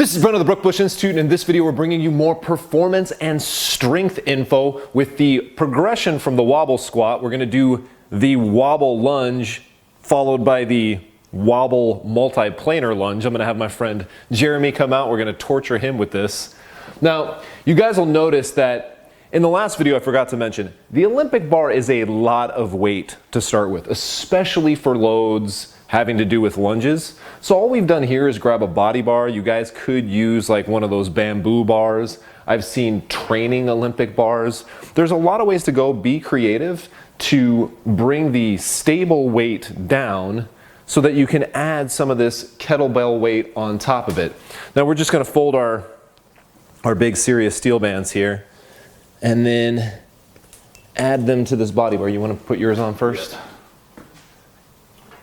This is Brent of the Brook Bush Institute, and in this video we're bringing you more performance and strength info with the progression from the wobble squat. We're going to do the wobble lunge followed by the wobble multi-planar lunge. I'm going to have my friend Jeremy come out. We're going to torture him with this. Now, you guys will notice that in the last video I forgot to mention, the Olympic bar is a lot of weight to start with, especially for loads having to do with lunges. So all we've done here is grab a body bar. You guys could use like one of those bamboo bars. I've seen training Olympic bars. There's a lot of ways to go. Be creative to bring the stable weight down so that you can add some of this kettlebell weight on top of it. Now we're just going to fold our big Serious steel bands here and then add them to this body bar. You want to put yours on first?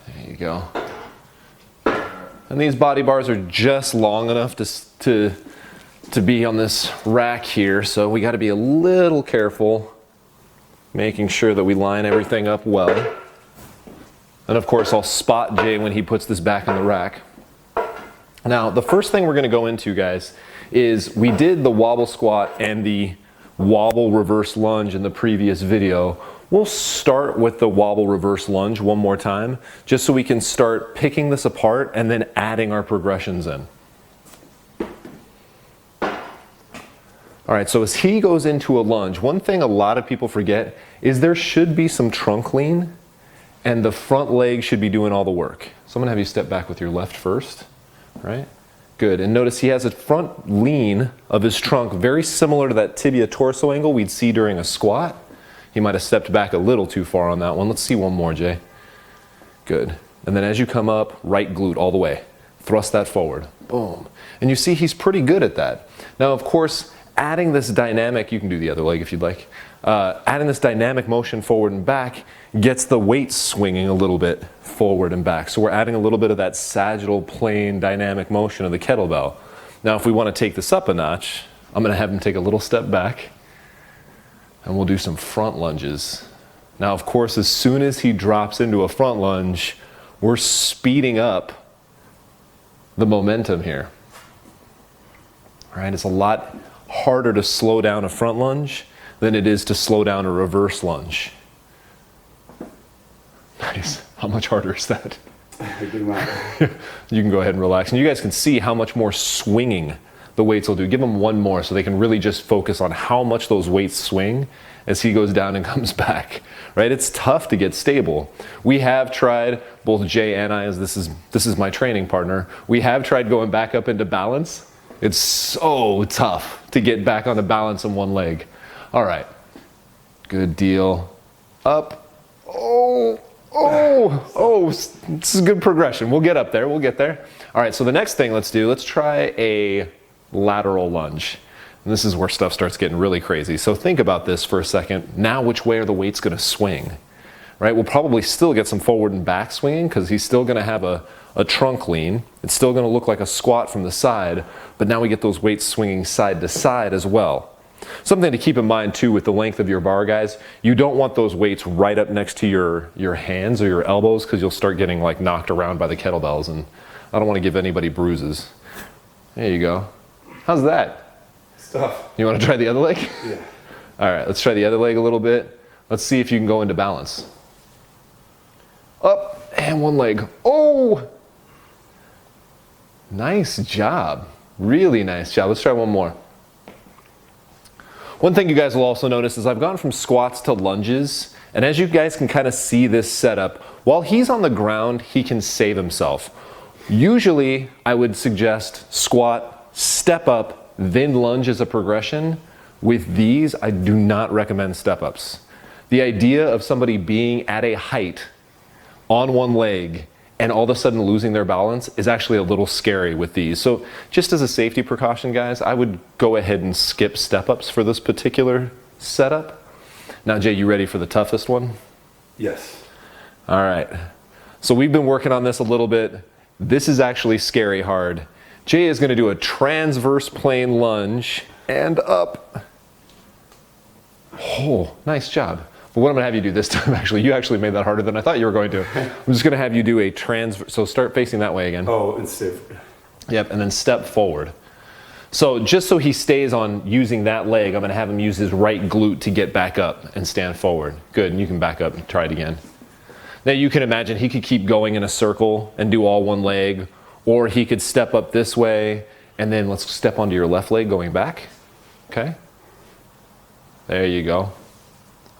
There you go. And these body bars are just long enough to be on this rack here, so we got to be a little careful making sure that we line everything up well. And of course I'll spot Jay when he puts this back in the rack. Now the first thing we're going to go into, guys, is we did the wobble squat and the wobble reverse lunge in the previous video. We'll start with the wobble reverse lunge one more time, just so we can start picking this apart and then adding our progressions in. All right, so as he goes into a lunge, one thing a lot of people forget is there should be some trunk lean and the front leg should be doing all the work. So I'm gonna have you step back with your left first, right? Good, and notice he has a front lean of his trunk very similar to that tibia torso angle we'd see during a squat. He might have stepped back a little too far on that one. Let's see one more, Jay. Good. And then as you come up, right glute all the way. Thrust that forward. Boom. And you see he's pretty good at that. Now, of course, adding this dynamic, you can do the other leg if you'd like, adding this dynamic motion forward and back gets the weight swinging a little bit forward and back. So we're adding a little bit of that sagittal plane dynamic motion of the kettlebell. Now, if we want to take this up a notch, I'm going to have him take a little step back. And we'll do some front lunges. Now, of course, as soon as he drops into a front lunge, we're speeding up the momentum here. All right, it's a lot harder to slow down a front lunge than it is to slow down a reverse lunge. Nice. How much harder is that? You can go ahead and relax. And you guys can see how much more swinging the weights will do. Give them one more so they can really just focus on how much those weights swing as he goes down and comes back, right? It's tough to get stable. We have tried, both Jay and I, as this is my training partner, we have tried going back up into balance. It's so tough to get back onto balance in one leg. All right, good deal. Up, oh, this is good progression. We'll get up there, we'll get there. All right, so the next thing let's try a lateral lunge. And this is where stuff starts getting really crazy. So think about this for a second. Now which way are the weights going to swing? Right? We'll probably still get some forward and back swinging because he's still going to have a trunk lean. It's still going to look like a squat from the side, but now we get those weights swinging side to side as well. Something to keep in mind too with the length of your bar, guys, you don't want those weights right up next to your hands or your elbows because you'll start getting like knocked around by the kettlebells, and I don't want to give anybody bruises. There you go. How's that? Stuff. You want to try the other leg? Yeah. All right, let's try the other leg a little bit. Let's see if you can go into balance. Up, and one leg. Oh! Nice job. Really nice job. Let's try one more. One thing you guys will also notice is I've gone from squats to lunges, and as you guys can kind of see this setup, while he's on the ground, he can save himself. Usually, I would suggest squat, step up, then lunge as a progression. With these, I do not recommend step-ups. The idea of somebody being at a height on one leg and all of a sudden losing their balance is actually a little scary with these. So just as a safety precaution, guys, I would go ahead and skip step-ups for this particular setup. Now, Jay, you ready for the toughest one? Yes. All right. So we've been working on this a little bit. This is actually scary hard. Jay is going to do a transverse plane lunge and up. Oh, nice job. But what I'm going to have you do this time, actually, you actually made that harder than I thought you were going to. I'm just going to have you do a transverse, so start facing that way again. Oh, and stiff. Yep, and then step forward. So just so he stays on using that leg, I'm gonna have him use his right glute to get back up and stand forward. Good, and you can back up and try it again. Now you can imagine he could keep going in a circle and do all one leg, or he could step up this way, and then let's step onto your left leg going back, okay? There you go.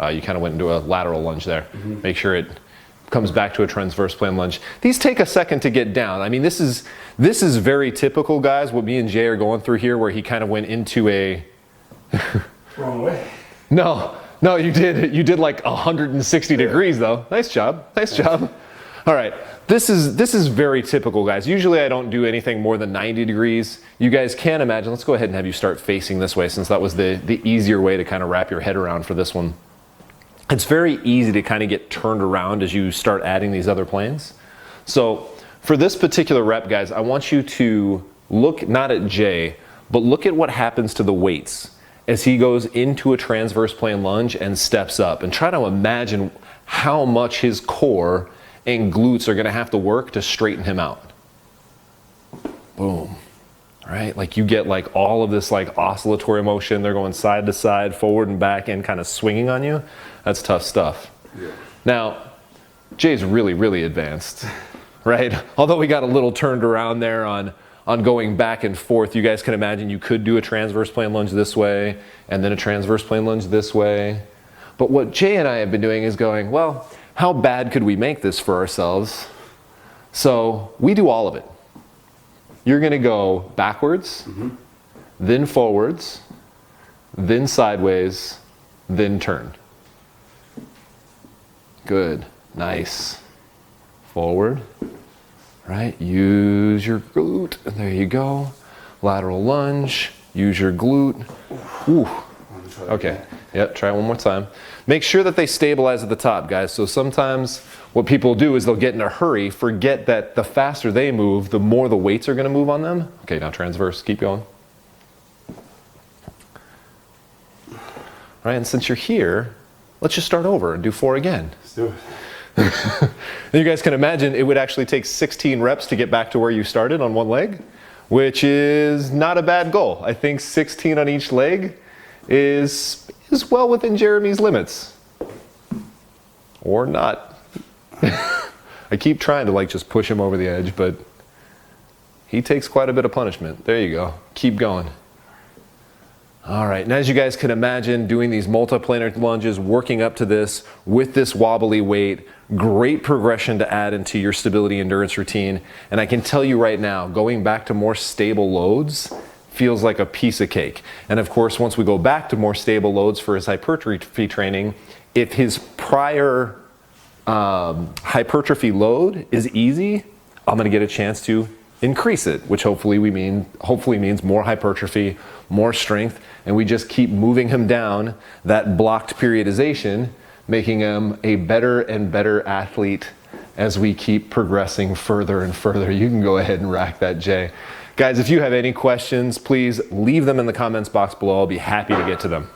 You kind of went into a lateral lunge there. Make sure it comes back to a transverse plane lunge. These take a second to get down. I mean, this is very typical, guys, what me and Jay are going through here, where he kind of went into a... Wrong way. No, you did like 160 degrees though. Nice job, nice job. All right, this is very typical, guys. Usually I don't do anything more than 90 degrees. You guys can imagine, let's go ahead and have you start facing this way, since that was the easier way to kind of wrap your head around for this one. It's very easy to kind of get turned around as you start adding these other planes. So for this particular rep, guys, I want you to look not at Jay, but look at what happens to the weights as he goes into a transverse plane lunge and steps up, and try to imagine how much his core and glutes are gonna have to work to straighten him out. Boom. Right? Like you get like all of this like oscillatory motion. They're going side to side, forward and back, and kind of swinging on you. That's tough stuff. Yeah. Now, Jay's really, really advanced, right? Although we got a little turned around there on going back and forth. You guys can imagine you could do a transverse plane lunge this way, and then a transverse plane lunge this way. But what Jay and I have been doing is going, well, how bad could we make this for ourselves? So we do all of it. You're gonna go backwards, then forwards, then sideways, then turn. Good, nice. Forward, right? Use your glute, and there you go. Lateral lunge, use your glute. Ooh. Okay, yep, try it one more time. Make sure that they stabilize at the top, guys. So sometimes what people do is they'll get in a hurry, forget that the faster they move, the more the weights are gonna move on them. Okay, now transverse, keep going. Right, and since you're here, let's just start over and do 4 again. Let's do it. You guys can imagine it would actually take 16 reps to get back to where you started on one leg, which is not a bad goal. I think 16 on each leg is well within Jeremy's limits. Or not. I keep trying to like just push him over the edge, but he takes quite a bit of punishment. There you go. Keep going. All right, and as you guys can imagine, doing these multiplanar lunges, working up to this with this wobbly weight, great progression to add into your stability endurance routine. And I can tell you right now, going back to more stable loads feels like a piece of cake. And of course, once we go back to more stable loads for his hypertrophy training, if his prior hypertrophy load is easy, I'm gonna get a chance to increase it, which hopefully means more hypertrophy, more strength, and we just keep moving him down that blocked periodization, making him a better and better athlete as we keep progressing further and further. You can go ahead and rack that, Jay. Guys, if you have any questions, please leave them in the comments box below. I'll be happy to get to them.